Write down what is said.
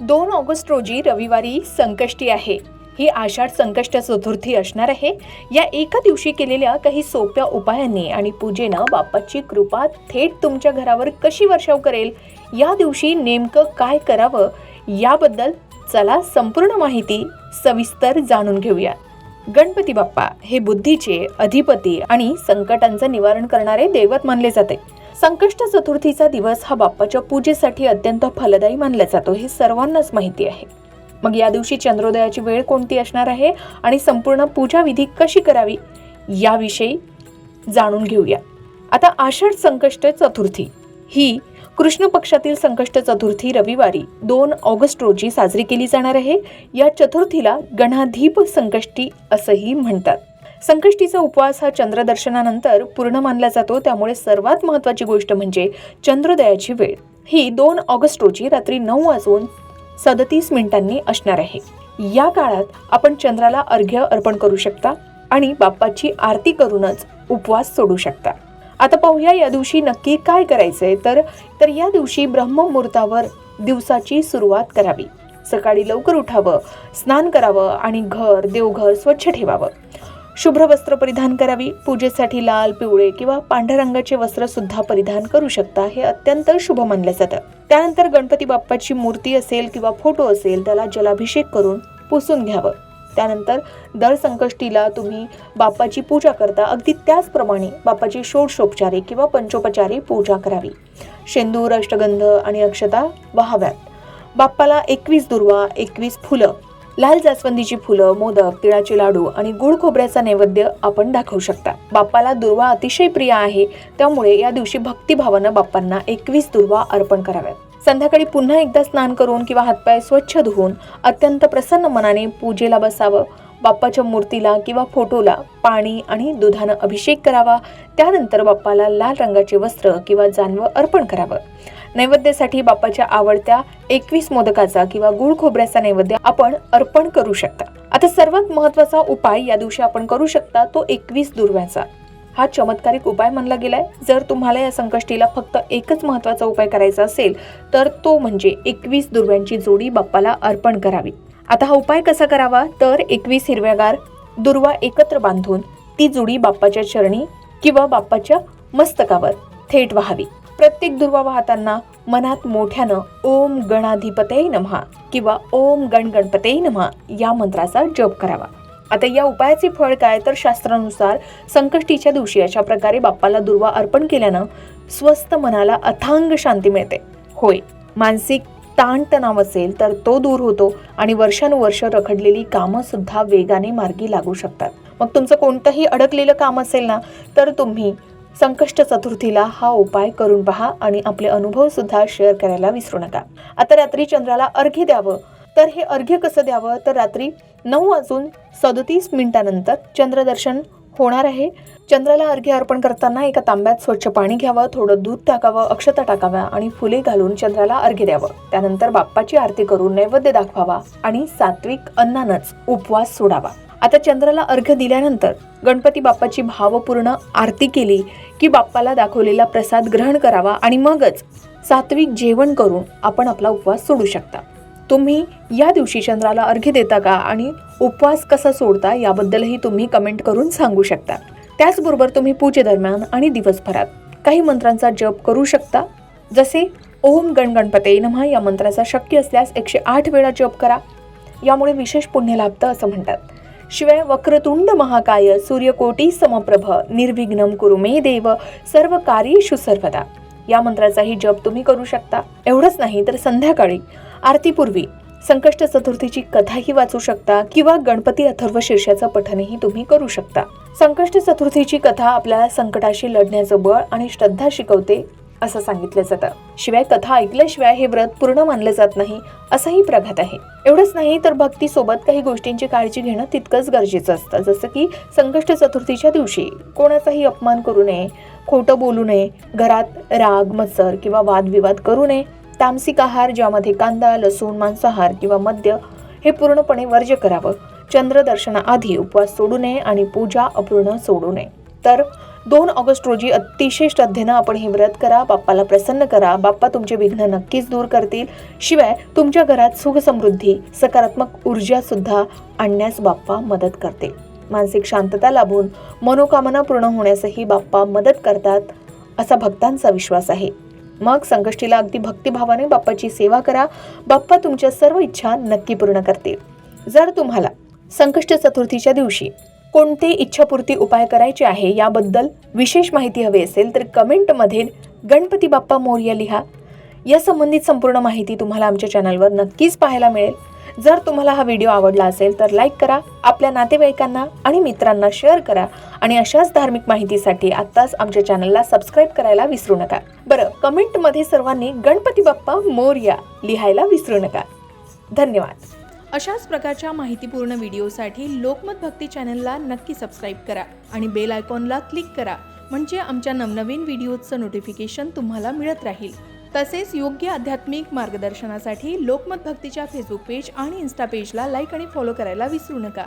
2 August रोजी रविवारी संकष्टी आहे. ही आषाढ संकष्ट चतुर्थी असणार आहे. या एका दिवशी केलेल्या काही सोप्या उपायांनी आणि पूजेनं बाप्पाची कृपा थेट तुमच्या घरावर कशी वर्षाव करेल, या दिवशी नेमकं काय करावं याबद्दल चला संपूर्ण माहिती सविस्तर जाणून घेऊया. गणपती बाप्पा हे बुद्धीचे अधिपती आणि संकटांचं निवारण करणारे दैवत मानले जाते. संकष्ट चतुर्थीचा दिवस हा बाप्पाच्या पूजेसाठी अत्यंत फलदायी मानला जातो, हे सर्वांनाच माहिती आहे. मग या दिवशी चंद्रोदयाची वेळ कोणती असणार आहे आणि संपूर्ण पूजा विधी कशी करावी याविषयी जाणून घेऊया. आता आषाढ संकष्ट चतुर्थी ही कृष्ण पक्षातील संकष्ट चतुर्थी रविवारी 2 ऑगस्ट रोजी साजरी केली जाणार आहे. या चतुर्थीला गणाधीप संकष्टी असंही म्हणतात. संकष्टीचा उपवास हा चंद्रदर्शनानंतर पूर्ण मानला जातो. त्यामुळे सर्वात महत्त्वाची गोष्ट म्हणजे चंद्रोदयाची वेळ ही 2 ऑगस्ट रोजी रात्री 9:37 असणार आहे. या काळात आपण चंद्राला अर्घ्य अर्पण करू शकता आणि बाप्पाची आरती करूनच उपवास सोडू शकता. आता पाहूया या दिवशी नक्की काय करायचंय. तर या दिवशी ब्रह्ममुहूर्तावर दिवसाची सुरुवात करावी. सकाळी लवकर उठावं, स्नान करावं आणि देवघर स्वच्छ ठेवावं. शुभ्र वस्त्र परिधान करावी. पूजेसाठी लाल, पिवळे किंवा पांढऱ्या रंगाचे वस्त्र सुद्धा परिधान करू शकता. हे अत्यंत शुभ मानलं जातं. त्यानंतर गणपती बाप्पाची मूर्ती असेल किंवा फोटो असेल त्याला जलाभिषेक करून पुसून घ्यावं. त्यानंतर दर संकष्टीला तुम्ही बाप्पाची पूजा करता, अगदी त्याचप्रमाणे बाप्पाची षोडशोपचारे किंवा पंचोपचारे पूजा करावी. शेंदूर, अष्टगंध आणि अक्षता वाहाव्यात. बाप्पाला 21 दुर्वा, 21 फुलं, लाल जास्वंदीची फुलं, मोदक, तिळाचे लाडू आणि गुळ खोबऱ्याचा नैवेद्य आपण दाखवू शकता. बाप्पाला दुर्वा अतिशय प्रिय आहे, त्यामुळे या दिवशी भक्तिभावानं बाप्पांना 21 दुर्वा अर्पण कराव्यात. संध्याकाळी पुन्हा एकदा स्नान करून किंवा हातपाय स्वच्छ धुवून अत्यंत प्रसन्न मनाने पूजेला बसावं. बाप्पाच्या मूर्तीला किंवा फोटोला पाणी आणि दुधानं अभिषेक करावा. त्यानंतर बाप्पाला लाल रंगाचे वस्त्र किंवा जानवं अर्पण करावं. नैवेद्यासाठी बाप्पाच्या आवडत्या 21 मोदकाचा किंवा गुळ खोबऱ्याचा नैवेद्य आपण अर्पण करू शकता. आता सर्वात महत्त्वाचा उपाय या दिवशी आपण करू शकता तो 21 दुर्व्याचा. हा चमत्कारिक उपाय मानला गेलाय. जर तुम्हाला या संकष्टीला फक्त एकच महत्त्वाचा उपाय करायचा असेल तर तो म्हणजे 21 दुर्व्यांची जोडी बाप्पाला अर्पण करावी. आता हा उपाय कसा करावा, तर 21 हिरव्यागार दुर्वा एकत्र बांधून ती जोडी बाप्पाच्या चरणी किंवा बाप्पाच्या मस्तकावर थेट वाहावी. प्रत्येक दुर्वा वाहताना मनात मोठ्यानं ओम गणाधिपतये नमः किंवा ओम गणगणपतये नमः या मंत्राचा जप करावा. आता या उपायाचे फळ काय, तर शास्त्रानुसार संकष्टीच्या दिवशी अशा प्रकारे बाप्पाला दुर्वा अर्पण केल्यानं स्वस्थ मनाला अथांग शांती मिळते. होय, मानसिक ताणतणाव असेल तर तो दूर होतो आणि वर्षानुवर्ष रखडलेली कामं सुद्धा वेगाने मार्गी लागू शकतात. मग तुमचं कोणतंही अडकलेलं काम असेल ना, तर तुम्ही संकष्ट चतुर्थीला हा उपाय करून पहा आणि आपले अनुभव सुद्धा शेअर करायला विसरू नका. आता रात्री चंद्राला अर्घ्य द्यावं. तर हे अर्घ्य कसं द्यावं, तर रात्री 9:37 चंद्रदर्शन होणार आहे. चंद्राला अर्घ्य अर्पण करताना एका तांब्यात स्वच्छ पाणी घ्यावं, थोडं दूध टाकावं, अक्षता टाकाव्या आणि फुले घालून चंद्राला अर्घ्य द्यावं. त्यानंतर बाप्पाची आरती करून नैवेद्य दाखवावा आणि सात्विक अन्नानच उपवास सोडावा. आता चंद्राला अर्घ्य दिल्यानंतर गणपती बाप्पाची भावपूर्ण आरती केली की बाप्पाला दाखवलेला प्रसाद ग्रहण करावा आणि मगच सात्विक जेवण करून आपण आपला उपवास सोडू शकता. तुम्ही या दिवशी चंद्राला अर्घ्य देता का आणि उपवास कसा सोडता याबद्दलही तुम्ही कमेंट करून सांगू शकता. त्याचबरोबर तुम्ही पूजेदरम्यान आणि दिवसभरात काही मंत्रांचा जप करू शकता. जसे ओम गणगणपतये नमः या मंत्राचा शक्य असल्यास 108 वेळा जप करा. यामुळे विशेष पुण्य लाभतं असं म्हणतात. शिवाय वक्रतुंड महाकाय सूर्यकोटी समप्रभ निर्विघ्नं कुरु मे देव सर्व कार्येषु सर्वदा या मंत्राचाही जप तुम्ही करू शकता. एवढंच नाही तर संध्याकाळी आरतीपूर्वी संकष्ट चतुर्थीची कथाही वाचू शकता किंवा गणपती अथर्व शीर्षाचं पठणही तुम्ही करू शकता. संकष्ट चतुर्थीची कथा आपल्याला संकटाशी लढण्याचं बळ आणि श्रद्धा शिकवते असं सांगितलं जातं. शिवाय कथा ऐकल्याशिवाय हे व्रत पूर्ण मानलं जात नाही असंही प्रघात आहे. एवढंच नाही तर भक्तीसोबत काही गोष्टींची काळजी घेणं तितकंच गरजेचं असतं. जसं की संकष्ट चतुर्थीच्या दिवशी कोणाचाही अपमान करू नये, खोटं बोलू नये, घरात राग, मत्सर किंवा वादविवाद करू नये. तामसिक आहार ज्यामध्ये कांदा, लसूण, मांसाहार किंवा मद्य हे पूर्णपणे वर्ज्य करावं. चंद्रदर्शनाआधी उपवास सोडू नये आणि पूजा अपूर्ण सोडू नये. तर 2 ऑगस्ट रोजी अतिशय श्रद्धेनं आपण हे व्रत करा. बाप्पाला प्रसन्न करा. बाप्पा तुमचे विघ्न नक्कीच दूर करतील. शिवाय तुमच्या घरात सुख समृद्धी, सकारात्मक ऊर्जा सुद्धा आणण्यास बाप्पा मदत करतील. मानसिक शांतता लाभून मनोकामना पूर्ण होण्यासही बाप्पा मदत करतात असा भक्तांचा विश्वास आहे. मग संकष्टीला अगदी भक्तिभावाने बाप्पाची सेवा करा. बाप्पा तुमच्या सर्व इच्छा नक्की पूर्ण करतील. जर तुम्हाला संकष्ट चतुर्थीच्या दिवशी कोणते इच्छापूर्ती उपाय करायचे आहे याबद्दल विशेष माहिती हवी असेल तर कमेंटमध्ये गणपती बाप्पा मोरया लिहा. या संबंधित संपूर्ण माहिती तुम्हाला आमच्या चॅनलवर नक्कीच पाहायला मिळेल. जर तुम्हाला हा व्हिडिओ आवडला असेल तर लाईक करा, आपल्या नातेवाईकांना आणि मित्रांना शेअर करा आणि अशाच धार्मिक माहितीसाठी आत्ताच आमच्या चॅनलला सबस्क्राईब करायला विसरू नका. बरं, कमेंटमध्ये सर्वांनी गणपती बाप्पा मोरया लिहायला विसरू नका. धन्यवाद. अशाच प्रकारच्या माहितीपूर्ण व्हिडिओसाठी लोकमत भक्ती चॅनलला नक्की सबस्क्राईब करा आणि बेल आयकॉनला क्लिक करा, म्हणजे आमच्या नवनवीन व्हिडिओचं नोटिफिकेशन तुम्हाला मिळत राहील. तसेच योग्य आध्यात्मिक मार्गदर्शनासाठी लोकमत भक्तीच्या फेसबुक पेज आणि इन्स्टा पेजला लाईक आणि फॉलो करायला विसरू नका.